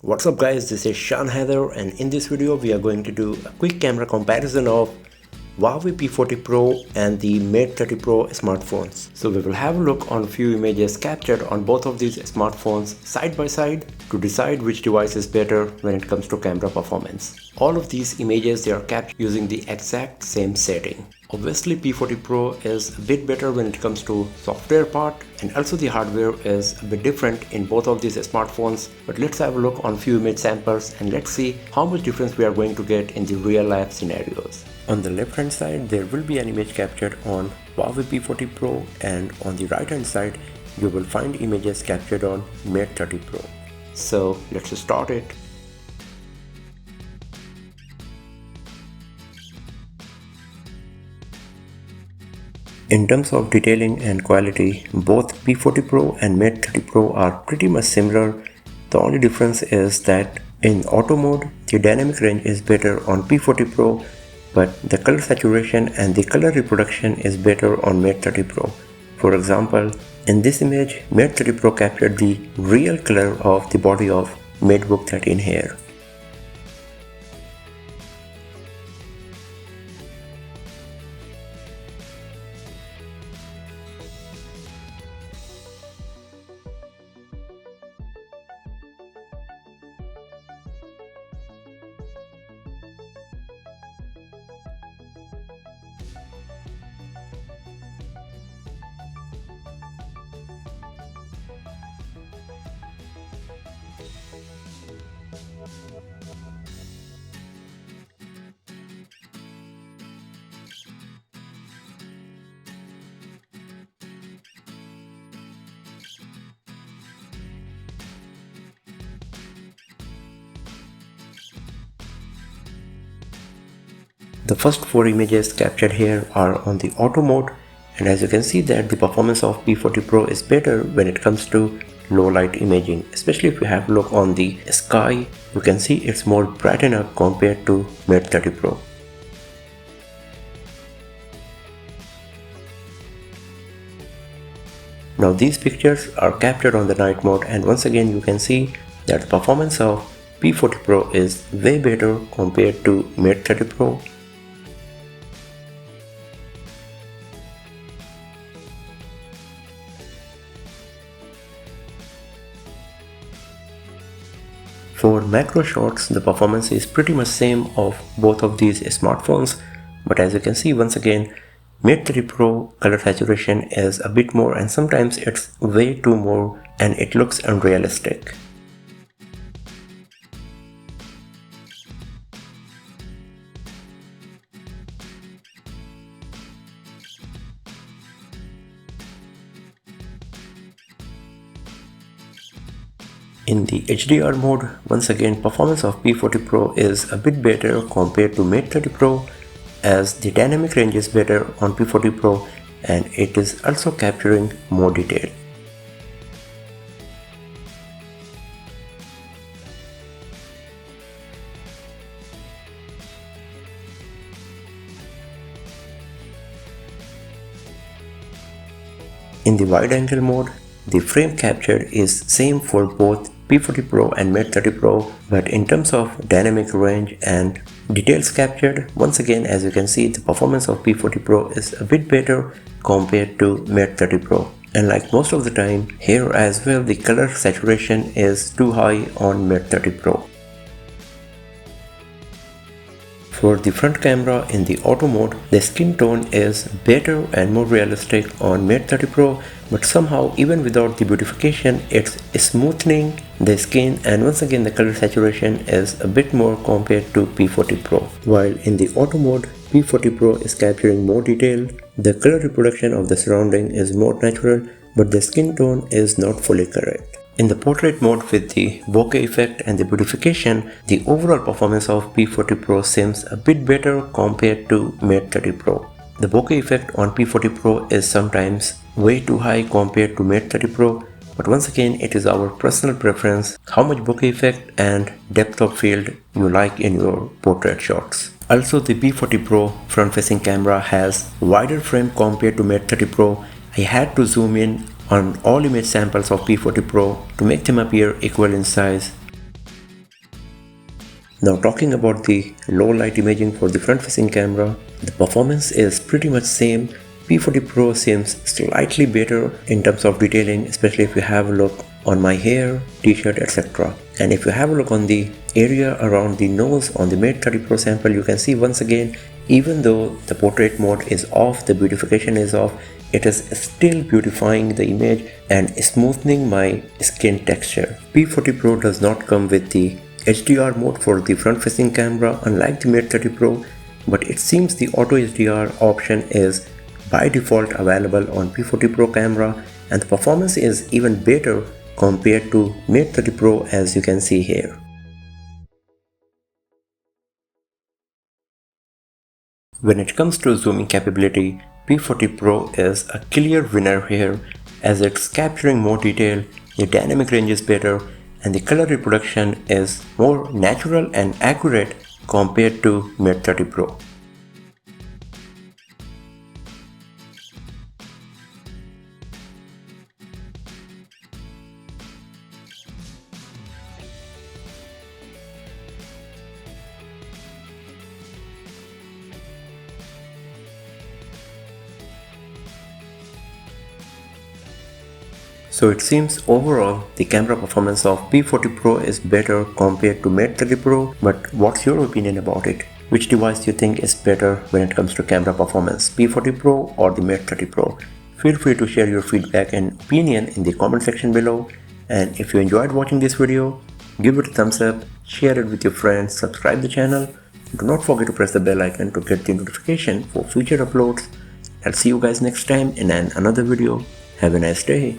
What's up guys, this is Shan Heather, and in this video we are going to do a quick camera comparison of Huawei P40 Pro and the Mate 30 Pro smartphones. So we will have a look on a few images captured on both of these smartphones side by side to decide which device is better when it comes to camera performance. All of these images, they are captured using the exact same setting. Obviously P40 Pro is a bit better when it comes to software part, and also the hardware is a bit different in both of these smartphones. But let's have a look on few image samples and let's see how much difference we are going to get in the real life scenarios. On the left hand side there will be an image captured on Huawei P40 Pro, and on the right hand side you will find images captured on Mate 30 Pro. So let's start it. In terms of detailing and quality, both P40 Pro and Mate 30 Pro are pretty much similar. The only difference is that in auto mode, the dynamic range is better on P40 Pro, but the color saturation and the color reproduction is better on Mate 30 Pro. For example, in this image, Mate 30 Pro captured the real color of the body of MateBook 13 here. The first 4 images captured here are on the auto mode, and as you can see that the performance of P40 Pro is better when it comes to low light imaging. Especially if you have a look on the sky, you can see it's more brightened up compared to Mate 30 Pro. Now these pictures are captured on the night mode, and once again you can see that the performance of P40 Pro is way better compared to Mate 30 Pro. For macro shots, the performance is pretty much same of both of these smartphones, but as you can see once again, Mate 30 Pro color saturation is a bit more, and sometimes it's way too more and it looks unrealistic. In the HDR mode, once again performance of P40 Pro is a bit better compared to Mate 30 Pro, as the dynamic range is better on P40 Pro and it is also capturing more detail. In the wide angle mode, the frame captured is same for both P40 Pro and Mate 30 Pro, but in terms of dynamic range and details captured, once again as you can see the performance of P40 Pro is a bit better compared to Mate 30 Pro. And like most of the time, here as well the color saturation is too high on Mate 30 Pro. For the front camera in the auto mode, the skin tone is better and more realistic on Mate 30 Pro, but somehow even without the beautification, it's smoothing the skin, and once again the color saturation is a bit more compared to P40 Pro. While in the auto mode, P40 Pro is capturing more detail, the color reproduction of the surrounding is more natural, but the skin tone is not fully correct. In the portrait mode with the bokeh effect and the beautification, the overall performance of P40 Pro seems a bit better compared to Mate 30 Pro. The bokeh effect on P40 Pro is sometimes way too high compared to Mate 30 Pro, but once again it is our personal preference how much bokeh effect and depth of field you like in your portrait shots. Also, the P40 Pro front facing camera has wider frame compared to Mate 30 Pro. I had to zoom in on all image samples of P40 Pro to make them appear equal in size. Now talking about the low light imaging for the front facing camera, the performance is pretty much same. P40 Pro seems slightly better in terms of detailing, especially if you have a look on my hair, t-shirt, etc. And if you have a look on the area around the nose on the Mate 30 Pro sample, you can see once again, even though the portrait mode is off, the beautification is off, it is still beautifying the image and smoothing my skin texture. P40 Pro does not come with the HDR mode for the front facing camera unlike the Mate 30 Pro, but it seems the auto HDR option is by default available on P40 Pro camera, and the performance is even better compared to Mate 30 Pro, as you can see here. When it comes to zooming capability, P40 Pro is a clear winner here, as it's capturing more detail, the dynamic range is better, and the color reproduction is more natural and accurate compared to Mate 30 Pro. So it seems overall the camera performance of P40 Pro is better compared to Mate 30 Pro, but what's your opinion about it? Which device do you think is better when it comes to camera performance, P40 Pro or the Mate 30 Pro? Feel free to share your feedback and opinion in the comment section below. And if you enjoyed watching this video, give it a thumbs up, share it with your friends, subscribe the channel. Do not forget to press the bell icon to get the notification for future uploads. I'll see you guys next time in another video. Have a nice day.